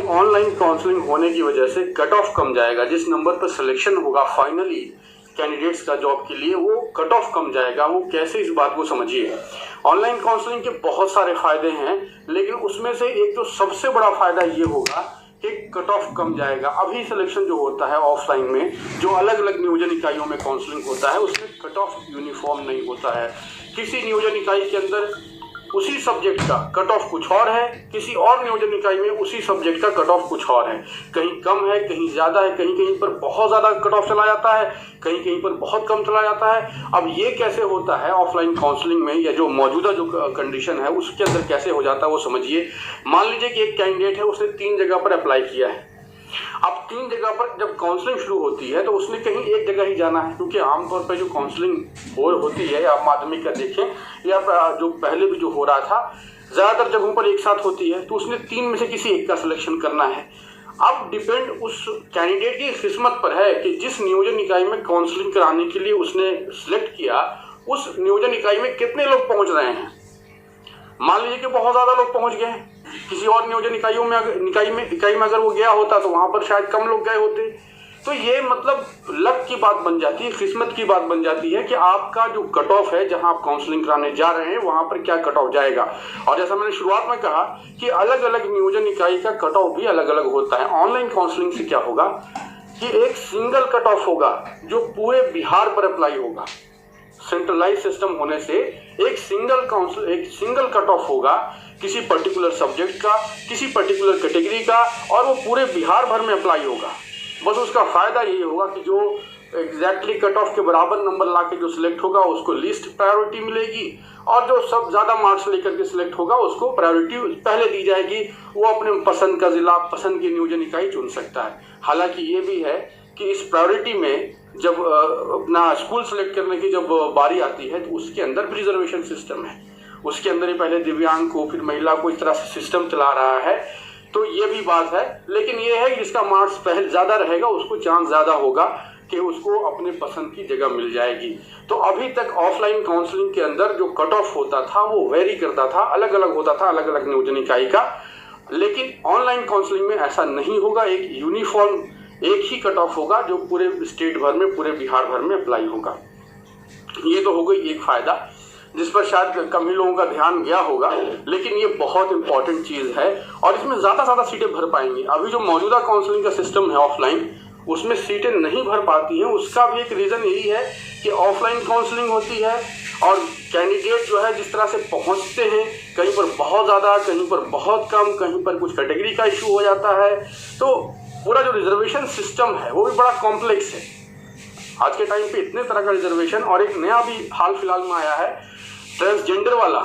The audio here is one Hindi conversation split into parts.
ऑनलाइन काउंसलिंग होने की वजह से कट ऑफ कम जाएगा। जिस नंबर पर सिलेक्शन होगा फाइनली कैंडिडेट्स का जॉब के लिए, वो कट ऑफ कम जाएगा। वो कैसे, इस बात को समझिए। ऑनलाइन काउंसलिंग के बहुत सारे फायदे हैं, लेकिन उसमें से एक जो सबसे बड़ा फायदा ये होगा कि कट ऑफ कम जाएगा। अभी सिलेक्शन जो होता है ऑफलाइन में, जो अलग अलग नियोजन इकाइयों में काउंसलिंग होता है, उसमें कट ऑफ यूनिफॉर्म नहीं होता है। किसी नियोजन इकाई के अंदर उसी सब्जेक्ट का कट ऑफ कुछ और है, किसी और नियोजन इकाई में उसी सब्जेक्ट का कट ऑफ कुछ और है। कहीं कम है, कहीं ज़्यादा है, कहीं कहीं पर बहुत ज़्यादा कट ऑफ चला जाता है, कहीं कहीं पर बहुत कम चला जाता है। अब ये कैसे होता है ऑफलाइन काउंसलिंग में, या जो मौजूदा जो कंडीशन है उसके अंदर कैसे हो जाता है वो समझिए। मान लीजिए कि एक कैंडिडेट है, उसने 3 जगह पर अप्लाई किया है। अब 3 जगह पर जब काउंसलिंग शुरू होती है तो उसने कहीं एक जगह ही जाना है, क्योंकि आमतौर पर जो काउंसलिंग होती है, आप माध्यमिक का देखें या जो पहले भी जो हो रहा था, ज़्यादातर जगहों पर एक साथ होती है, तो उसने 3 में से किसी एक का सिलेक्शन करना है। अब डिपेंड उस कैंडिडेट की किस्मत पर है कि जिस नियोजन इकाई में काउंसलिंग कराने के लिए उसने सिलेक्ट किया, उस नियोजन इकाई में कितने लोग पहुंच रहे हैं। मान लीजिए कि बहुत ज़्यादा लोग पहुंच गए, किसी और नियोजन इकाई में अगर वो गया होता तो वहां पर शायद कम लोग गए होते। तो ये मतलब लक की बात बन जाती है, किस्मत की बात बन जाती है कि आपका जो कट ऑफ है, जहां आप काउंसलिंग कराने जा रहे हैं वहां पर क्या कट ऑफ जाएगा। और जैसा मैंने शुरुआत में कहा कि अलग अलग नियोजन इकाई का कट ऑफ भी अलग अलग होता है। ऑनलाइन काउंसलिंग से क्या होगा कि एक सिंगल कट ऑफ होगा जो पूरे बिहार पर अप्लाई होगा। सेंट्रलाइज सिस्टम होने से एक सिंगल कट ऑफ होगा किसी पर्टिकुलर सब्जेक्ट का, किसी पर्टिकुलर कैटेगरी का, और वो पूरे बिहार भर में अप्लाई होगा। बस उसका फायदा ये होगा कि जो एग्जैक्टली कट ऑफ के बराबर नंबर लाके जो सिलेक्ट होगा उसको लीस्ट प्रायोरिटी मिलेगी, और जो सब ज्यादा मार्क्स लेकर के सिलेक्ट होगा उसको प्रायोरिटी पहले दी जाएगी। वो अपने पसंद का जिला, पसंद की नियोजन इकाई चुन सकता है। हालांकि ये भी है कि इस प्रायोरिटी में जब अपना स्कूल सेलेक्ट करने की जब बारी आती है तो उसके अंदर भी रिजर्वेशन सिस्टम है। उसके अंदर ही पहले दिव्यांग को, फिर महिला को, इस तरह से सिस्टम चला रहा है। तो ये भी बात है, लेकिन ये है कि जिसका मार्क्स पहले ज्यादा रहेगा उसको चांस ज्यादा होगा कि उसको अपने पसंद की जगह मिल जाएगी। तो अभी तक ऑफलाइन काउंसलिंग के अंदर जो कट ऑफ होता था वो वेरी करता था, अलग अलग होता था अलग अलग नियोजन इकाई का। लेकिन ऑनलाइन काउंसलिंग में ऐसा नहीं होगा, एक यूनिफॉर्म एक ही कट ऑफ होगा जो पूरे स्टेट भर में, पूरे बिहार भर में अप्लाई होगा। ये तो हो गई एक फायदा जिस पर शायद कम ही लोगों का ध्यान गया होगा, लेकिन ये बहुत इंपॉर्टेंट चीज है और इसमें ज्यादा सीटें भर पाएंगी। अभी जो मौजूदा काउंसलिंग का सिस्टम है ऑफलाइन, उसमें सीटें नहीं भर पाती हैं। उसका भी एक रीजन यही है कि ऑफलाइन काउंसलिंग होती है और कैंडिडेट जो है जिस तरह से पहुंचते हैं, कहीं पर बहुत ज्यादा, कहीं पर बहुत कम, कहीं पर कुछ कैटेगरी का इशू हो जाता है। तो पूरा जो रिजर्वेशन सिस्टम है वो भी बड़ा कॉम्प्लेक्स है। आज के टाइम पे इतने तरह का रिजर्वेशन, और एक नया भी हाल फिलहाल में आया है ट्रांसजेंडर वाला,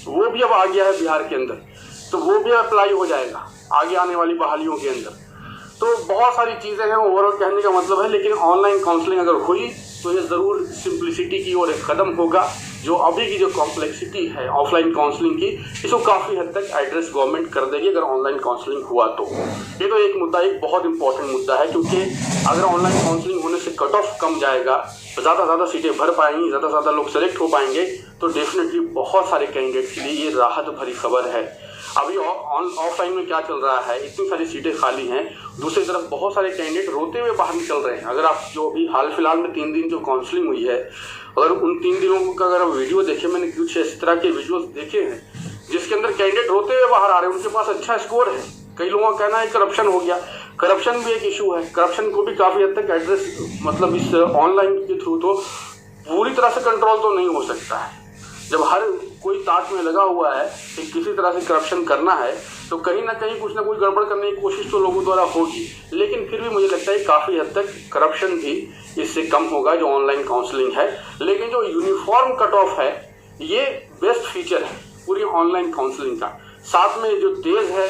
वो भी अब आ गया है बिहार के अंदर, तो वो भी अप्लाई हो जाएगा आगे आने वाली बहालियों के अंदर। तो बहुत सारी चीज़ें हैं, ओवरऑल कहने का मतलब है। लेकिन ऑनलाइन काउंसलिंग अगर हुई तो ये ज़रूर सिंप्लिसिटी की ओर एक कदम होगा। जो अभी की जो कॉम्प्लेक्सिटी है ऑफलाइन काउंसलिंग की, इसको काफ़ी हद तक एड्रेस गवर्नमेंट कर देगी अगर ऑनलाइन काउंसलिंग हुआ तो। ये तो एक मुद्दा, एक बहुत इंपॉर्टेंट मुद्दा है, क्योंकि अगर ऑनलाइन काउंसलिंग होने से कट ऑफ कम जाएगा, ज़्यादा सीटें भर पाएंगी, ज़्यादा लोग सेलेक्ट हो पाएंगे, तो डेफिनेटली बहुत सारे कैंडिडेट के लिए ये राहत भरी खबर है। अभी ऑफलाइन में क्या चल रहा है, इतनी सारी सीटें खाली हैं, दूसरी तरफ बहुत सारे कैंडिडेट रोते हुए बाहर निकल रहे हैं। अगर आप जो अभी हाल फिलहाल में 3 दिन जो काउंसलिंग हुई है, अगर उन 3 दिनों का अगर आप वीडियो देखे, मैंने कुछ इस तरह के वीडियोस देखे हैं जिसके अंदर कैंडिडेट रोते हुए बाहर आ रहे हैं। उनके पास अच्छा स्कोर है, कई लोगों का कहना है करप्शन हो गया। करप्शन भी एक इशू है, करप्शन को भी काफ़ी हद तक एड्रेस, मतलब इस ऑनलाइन के थ्रू तो पूरी तरह से कंट्रोल तो नहीं हो सकता है। जब हर कोई ताक में लगा हुआ है कि किसी तरह से करप्शन करना है, तो कहीं ना कहीं कुछ ना कुछ गड़बड़ करने की कोशिश तो लोगों द्वारा होगी। लेकिन फिर भी मुझे लगता है काफ़ी हद तक करप्शन भी इससे कम होगा जो ऑनलाइन काउंसलिंग है। लेकिन जो यूनिफॉर्म कट ऑफ है, ये बेस्ट फीचर है पूरी ऑनलाइन काउंसलिंग का। साथ में जो तेज़ है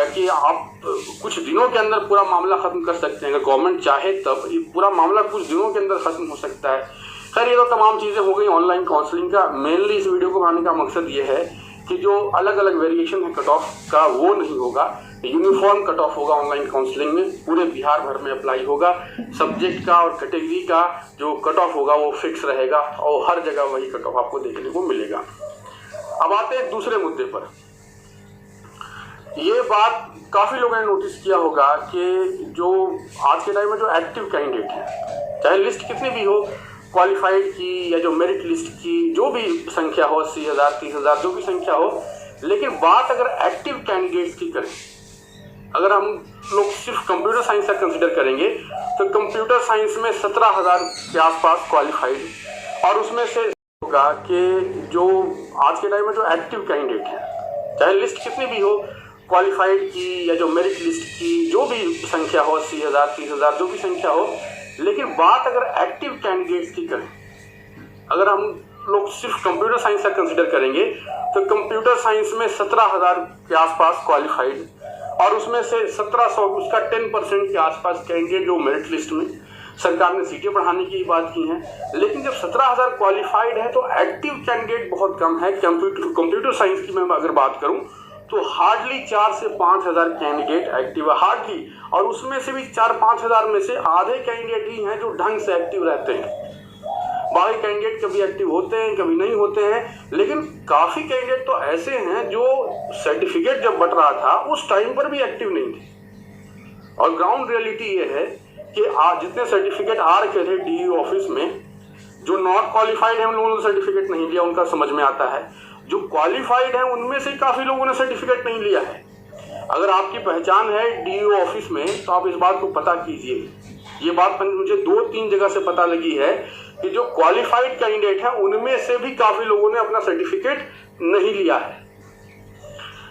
कि आप कुछ दिनों के अंदर पूरा मामला खत्म कर सकते हैं। अगर गवर्नमेंट चाहे तब ये पूरा मामला कुछ दिनों के अंदर खत्म हो सकता है। खैर, ये तो तमाम चीज़ें हो गई ऑनलाइन काउंसलिंग का। मेनली इस वीडियो को बनाने का मकसद ये है कि जो अलग अलग वेरिएशन है कट ऑफ का, वो नहीं होगा, यूनिफॉर्म कट ऑफ होगा ऑनलाइन काउंसलिंग में, पूरे बिहार भर में अप्लाई होगा। सब्जेक्ट का और कैटेगरी का जो कट ऑफ होगा वो फिक्स रहेगा और हर जगह वही कट ऑफ आपको देखने को मिलेगा। अब आते हैं दूसरे मुद्दे पर। ये बात काफ़ी लोगों ने नोटिस किया होगा कि जो आज के टाइम में जो एक्टिव कैंडिडेट है, चाहे लिस्ट कितनी भी हो, क्वालिफाइड की या जो मेरिट लिस्ट की जो भी संख्या हो, 80,000 30,000 जो भी संख्या हो, लेकिन बात अगर एक्टिव कैंडिडेट्स की करें, अगर हम लोग सिर्फ कंप्यूटर साइंस का कंसिडर करेंगे तो कंप्यूटर साइंस में 17,000 के आसपास क्वालिफाइड, और उसमें से होगा कि जो आज के टाइम में जो एक्टिव कैंडिडेट है, चाहे लिस्ट कितनी भी हो, क्वालिफाइड की या जो मेरिट लिस्ट की जो भी संख्या हो, 80,000 30,000 जो भी संख्या हो, लेकिन बात अगर एक्टिव कैंडिडेट्स की करें, अगर हम लोग सिर्फ कंप्यूटर साइंस का कंसिडर करेंगे तो कंप्यूटर साइंस में 17,000 के आसपास क्वालिफाइड, और उसमें से 1700 उसका 10% के आसपास कैंडिडेट जो मेरिट लिस्ट में सरकार ने सीटें बढ़ाने की बात की हैं। लेकिन जब 17,000 क्वालिफाइड है तो एक्टिव कैंडिडेट बहुत कम है। कंप्यूटर साइंस की मैं अगर बात करूं तो हार्डली 4 से 5,000 कैंडिडेट एक्टिव है, हार्डली, और उसमें से भी 4-5 हज़ार में से आधे कैंडिडेट ही हैं जो ढंग से एक्टिव रहते हैं। बाकी कैंडिडेट कभी एक्टिव होते हैं, कभी नहीं होते हैं, लेकिन काफ़ी कैंडिडेट तो ऐसे हैं जो सर्टिफिकेट जब बट रहा था उस टाइम पर भी एक्टिव नहीं थे। और ग्राउंड रियलिटी ये है कि आज जितने सर्टिफिकेट आ रखे थे डीईओ ऑफिस में, जो नॉट क्वालिफाइड है उन लोगों ने सर्टिफिकेट नहीं लिया, उनका समझ में आता है। जो क्वालिफाइड है उनमें से काफ़ी लोगों ने सर्टिफिकेट नहीं लिया है। अगर आपकी पहचान है डीईओ ऑफिस में तो आप इस बात को पता कीजिए। ये बात मुझे 2-3 जगह से पता लगी है कि जो क्वालिफाइड कैंडिडेट है उनमें से भी काफ़ी लोगों ने अपना सर्टिफिकेट नहीं लिया है।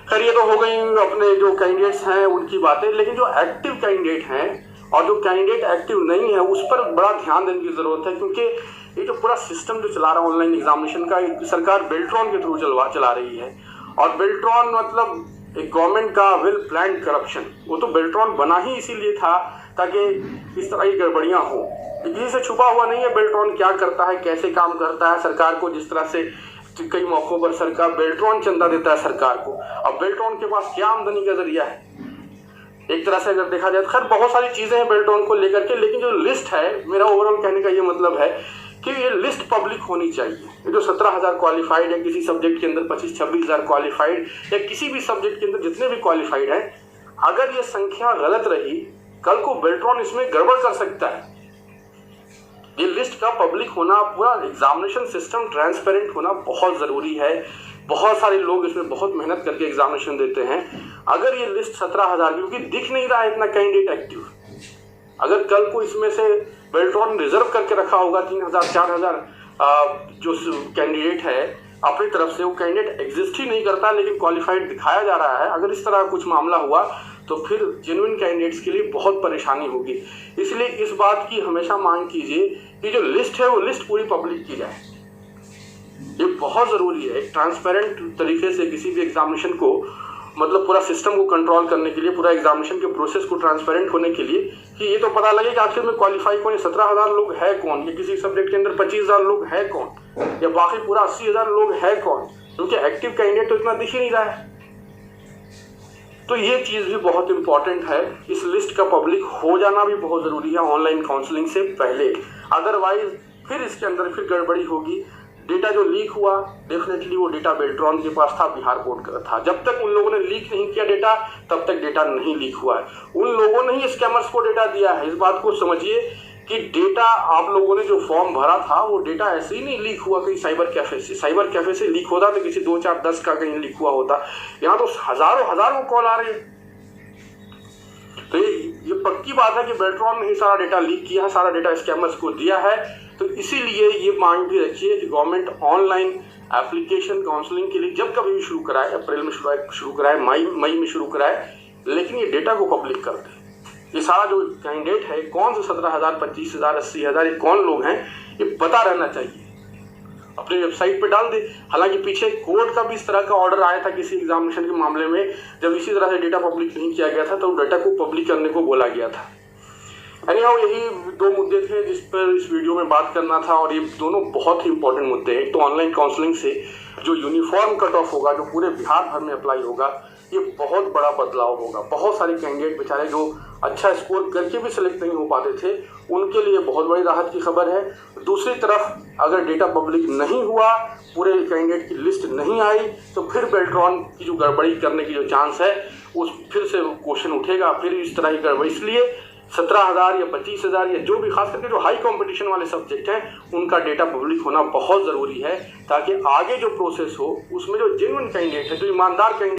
खैर, ये तो हो गई अपने जो कैंडिडेट्स हैं उनकी बातें, लेकिन जो एक्टिव कैंडिडेट हैं और जो कैंडिडेट एक्टिव नहीं है उस पर बड़ा ध्यान देने की ज़रूरत है, क्योंकि ये जो पूरा सिस्टम जो चला रहा है ऑनलाइन एग्जामिनेशन का, सरकार बेल्ट्रॉन के थ्रू चला रही है। और बेल्ट्रॉन मतलब एक गवर्नमेंट का वेल प्लान्ड करप्शन। वो तो बेल्ट्रॉन बना ही इसीलिए था ताकि इस तरह की गड़बड़ियाँ हों। किसी से छुपा हुआ नहीं है बेल्ट्रॉन क्या करता है, कैसे काम करता है। सरकार को जिस तरह से कई मौक़ों पर सरकार बेल्ट्रॉन चंदा देता है सरकार को, अब बेल्ट्रॉन के पास क्या आमदनी का जरिया है एक तरह से अगर देखा जाए तो। खैर, बहुत सारी चीज़ें हैं बेल्ट्रॉन को लेकर के, लेकिन जो लिस्ट है, मेरा ओवरऑल कहने का ये मतलब है कि ये लिस्ट पब्लिक होनी चाहिए। ये जो 17,000 क्वालिफाइड है किसी सब्जेक्ट के अंदर, 25-26 हज़ार क्वालिफाइड या किसी भी सब्जेक्ट के अंदर जितने भी क्वालिफाइड हैं, अगर ये संख्या गलत रही कल को बेल्ट्रॉन इसमें गड़बड़ कर सकता है। ये लिस्ट का पब्लिक होना, पूरा एग्जामिनेशन सिस्टम ट्रांसपेरेंट होना बहुत ज़रूरी है। बहुत सारे लोग इसमें बहुत मेहनत करके एग्जामिनेशन देते हैं। अगर ये लिस्ट 17,000, क्योंकि दिख नहीं रहा है इतना कैंडिडेट एक्टिव, अगर कल को इसमें से बेल्ट्रॉन रिजर्व करके रखा होगा 3,000 4,000 जो कैंडिडेट है अपनी तरफ से, वो कैंडिडेट एग्जिस्ट ही नहीं करता लेकिन क्वालिफाइड दिखाया जा रहा है, अगर इस तरह कुछ मामला हुआ तो फिर जेन्युइन कैंडिडेट्स के लिए बहुत परेशानी होगी। इसलिए इस बात की हमेशा मांग कीजिए कि जो लिस्ट है वो लिस्ट पूरी पब्लिक की जाए। ये बहुत ज़रूरी है एक ट्रांसपेरेंट तरीके से किसी भी एग्जामिनेशन को, मतलब पूरा सिस्टम को कंट्रोल करने के लिए, पूरा एग्जामिनेशन के प्रोसेस को ट्रांसपेरेंट होने के लिए, कि ये तो पता लगे कि आखिर में क्वालिफाई कौन है, 17,000 लोग है कौन, या किसी सब्जेक्ट के अंदर 25,000 लोग है कौन, या बाकी पूरा 80,000 लोग है कौन, क्योंकि एक्टिव कैंडिडेट तो इतना दिख ही नहीं रहा है। तो ये चीज़ भी बहुत इंपॉर्टेंट है। इस लिस्ट का पब्लिक हो जाना भी बहुत ज़रूरी है ऑनलाइन काउंसलिंग से पहले, अदरवाइज फिर इसके अंदर फिर गड़बड़ी होगी। डेटा जो लीक हुआ, डेफिनेटली वो डेटा बेल्ट्रॉन के पास था, बिहार बोर्ड का था। जब तक उन लोगों ने लीक नहीं किया डेटा, तब तक डेटा नहीं लीक हुआ है। उन लोगों ने ही स्कैमर्स को डेटा दिया है। इस बात को समझिए कि डेटा आप लोगों ने जो फॉर्म भरा था वो डेटा ऐसे ही नहीं लीक हुआ कहीं साइबर कैफे से। साइबर कैफे से लीक होता तो किसी 2, 4, 10 का कहीं लीक हुआ होता। यहाँ तो हजारों कॉल आ रहे हैं। तो ये पक्की बात है कि बेल्ट्रॉन ने ही सारा डेटा लीक किया है, सारा डेटा स्कैमर्स को दिया है। तो इसीलिए ये मांग भी रखिए कि गवर्नमेंट ऑनलाइन एप्लीकेशन काउंसलिंग के लिए जब कभी भी शुरू कराए, अप्रैल में शुरू कराए, मई में शुरू कराए, लेकिन ये डेटा को पब्लिक कर दे। ये सारा जो कैंडिडेट है, कौन से 17,000, 25,000, 80,000 ये कौन लोग हैं, ये पता रहना चाहिए, अपनी वेबसाइट पे डाल दे। हालांकि पीछे कोर्ट का भी इस तरह का ऑर्डर आया था किसी एग्जामिनेशन के मामले में, जब इसी तरह से डेटा पब्लिक नहीं किया गया था तो डेटा को पब्लिक करने को बोला गया था। एनीहाउ, यही 2 मुद्दे थे जिस पर इस वीडियो में बात करना था, और ये दोनों बहुत ही इंपॉर्टेंट मुद्दे हैं। एक तो ऑनलाइन काउंसलिंग से जो यूनिफॉर्म कट ऑफ होगा, जो पूरे बिहार भर में अप्लाई होगा, ये बहुत बड़ा बदलाव होगा। बहुत सारे कैंडिडेट बेचारे जो अच्छा स्कोर करके भी सिलेक्ट नहीं हो पाते थे, उनके लिए बहुत बड़ी राहत की खबर है। दूसरी तरफ अगर डेटा पब्लिक नहीं हुआ, पूरे कैंडिडेट की लिस्ट नहीं आई, तो फिर बेल्ट्रॉन की जो गड़बड़ी करने की जो चांस है उस फिर से क्वेश्चन उठेगा, फिर इस तरह ही कर, इसलिए 17,000 या 25,000 या जो भी, खास करके जो हाई कंपटीशन वाले सब्जेक्ट हैं उनका डेटा पब्लिक होना बहुत ज़रूरी है, ताकि आगे जो प्रोसेस हो उसमें जो जेन्युइन कैंडिडेट है, जो ईमानदार कैंडिडेट